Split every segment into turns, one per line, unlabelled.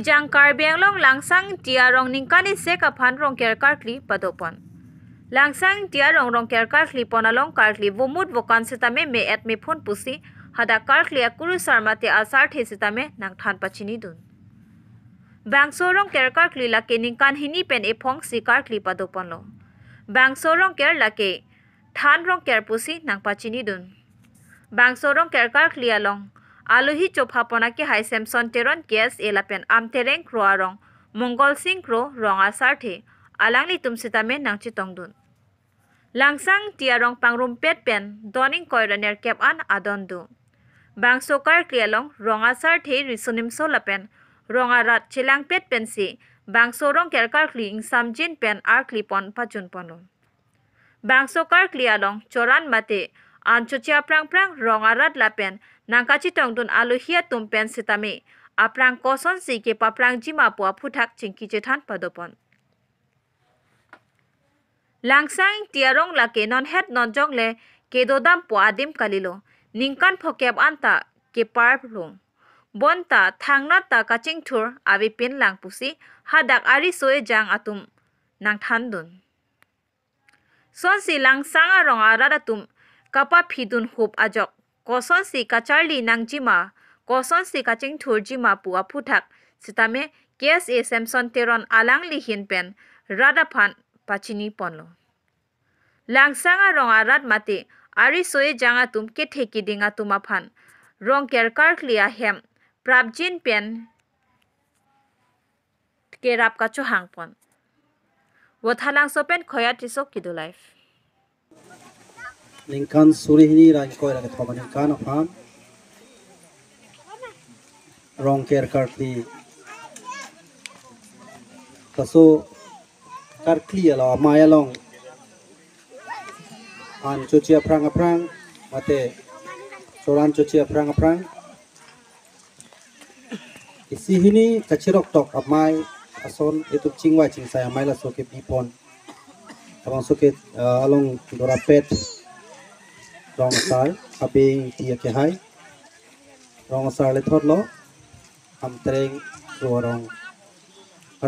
jang karbeng long langsang tia rong ningkani se ka phan rong ker karkli padopon langsang tia rong ker karkli ponalong karkli vumut vokan sitame me et me phone pusi hada karkli akuru sarmate asar the sitame nang than pachini dun bangso rong ker karkli la ke ningkan hini pen e phong si karkli padopon lo bangso rong ker la ke than rong ker pusi nang pachini dun bangso rong ker karkli along Aluhi chopapona ke hai Samson teron gas elapen amtereng kroarong Mongol sing kro rong asarte alangli tumsitame nang chitongdun langsang tiarong pangrum pet pen doning koiraner kep an adondu bangso kar krialong rong asarte risunim solapen rong arat chilang pet pensi bangso rong kerkar kling samjin pen arklipon pachun pono bangso kar klialong choran mate anchuchia prang prang rong arat lapen nangkachi tongdun aluhia tumpen sitame aprang koson si ke paprang jima pua phuthak chingki chethan padopon langsang tiarong lake non het non jongle kedodam po adim kalilo ningkan phokep anta ke parlo bonta thangna ta kaching thur abi pin lang pusi hadak ari soe jang atum nang thandun sonsi langsang arong aradatum kapa phidun hup ajok koson si kacharli nangjima koson si kaching thurjima puwa phuthak sitame kes e Samson teron alang lihin pen radaphan pachini ponlo langsanga rong arat mate ari soe janga tum ke theki dinga tumaphan rong kerkar klia hem prabjin pen kerap kacho hangpon wothalang sopen khoyat risok kidu life
Linkan surihini ran koi ra thoma linkan aphan rong ker kartli taso kartli ala maya long an chuchia prang mate choran chuchia prang isi hini kachirok tok amai ason itu chingwa chingsai amai la soke pipon abang soke along dorapet rong sar abing tia ke hai rong sar le thotlo am treng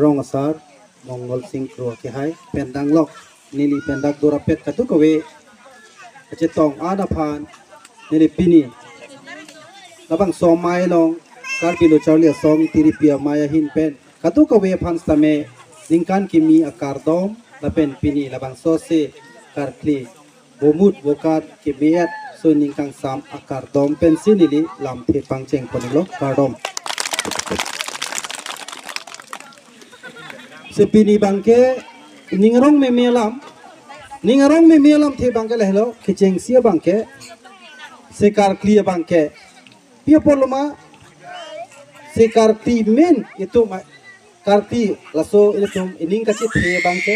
rong sar mongol sing kro ke hai pendang lok nili pendak dora pet katu kowe ache tong ada phan nili pini labang somai long kar pilo charlia som tiripia maya hin pen katu kowe phan stame ningkan kimi akar dom lapen pini labang sose karkli bomut vokat kebiat so ningkang sam akar dom pensinili lam the pangcheng ponilo kardom sepini bangke ningrong me melam the bangke lehlo kicheng sia bangke sekar klia bangke pia poloma sekar ti men itu karti laso itu ining kachi the bangke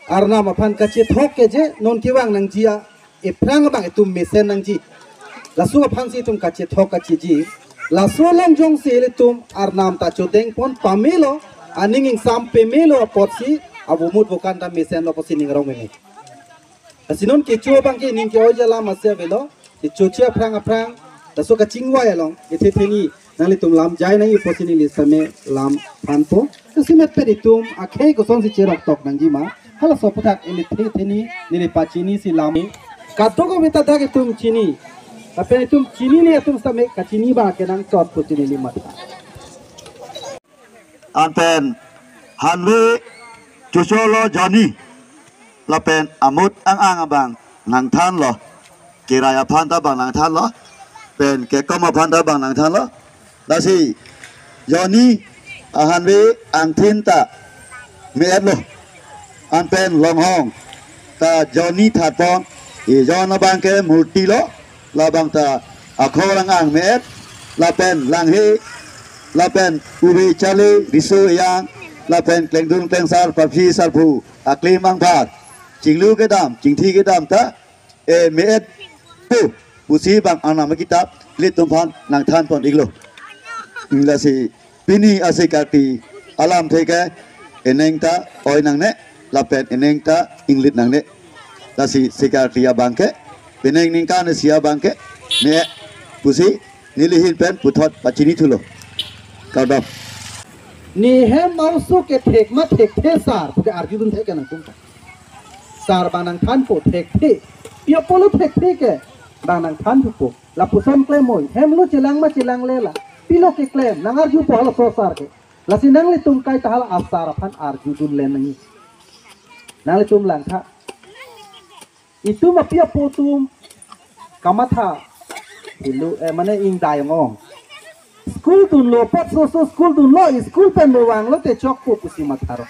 arna mapan kachi thok ke je non kiwang nang jia e prang bang etum mesen nang ji lasu mapan si tum kachi thok kachi ji lasu long jong se le tum arnam ta chodeng pon pamelo aning ing sam pemelo potsi abumut bukan ta mesen lo posi ning rong me asinon ke chuo bang ke ning ke oja la masya velo ke chochia prang lasu ka chingwa yalong ethe theni nang le tum lam jai nang i posi ni lisame lam phanpo kasimet pe tum akhe ko son si cherok tok nang ji ma hala soputak ini theni nile pachini si lami katoko beta dak tum chini tapi tum chini ne tum same kachini ba kenang chot puchini limat
anten hanwe chucholo jani lapen amut ang abang nang than lo kiraya phanta bang nang than lo pen ke koma phanta bang nang than lo dasi jani hanwe ang thinta me lo an pen long hong ta Johnny that pong i John bang ke multi lo la bang ta akho lang ang met la pen lang he la pen ubi chale risu yang la pen kleng dung kleng sar papi sar phu akli mang phat chinglu ke dam chingthi ke dam ta e met pu usi bang anam kitab lit tum phan nang than pon iglo la si pini asikati alam theke eneng ta oi nang ne lapen eneng ta inglit nang ne dasi sekretariat bangke peneng ningkan sia bangke ne pusi nilihin pen puthot pachini thulo kau dah
ni hem mau su ke thek ma thek the sar ke arju dun thek kan tung sar banang than po thek the pia polo thek the ke banang than po la pusom klem moi hem lu chilang ma chilang lela pilo ke klem nang arju po hala so sar ke la sinang le tum kai ta hala asar phan arju dun le nang nang le tum lang tha itu ma pia po tum kamatha ilu mane ing dai ngong school tun lo pot so school tun lo school pen lo wang lo te chok po pusi matharo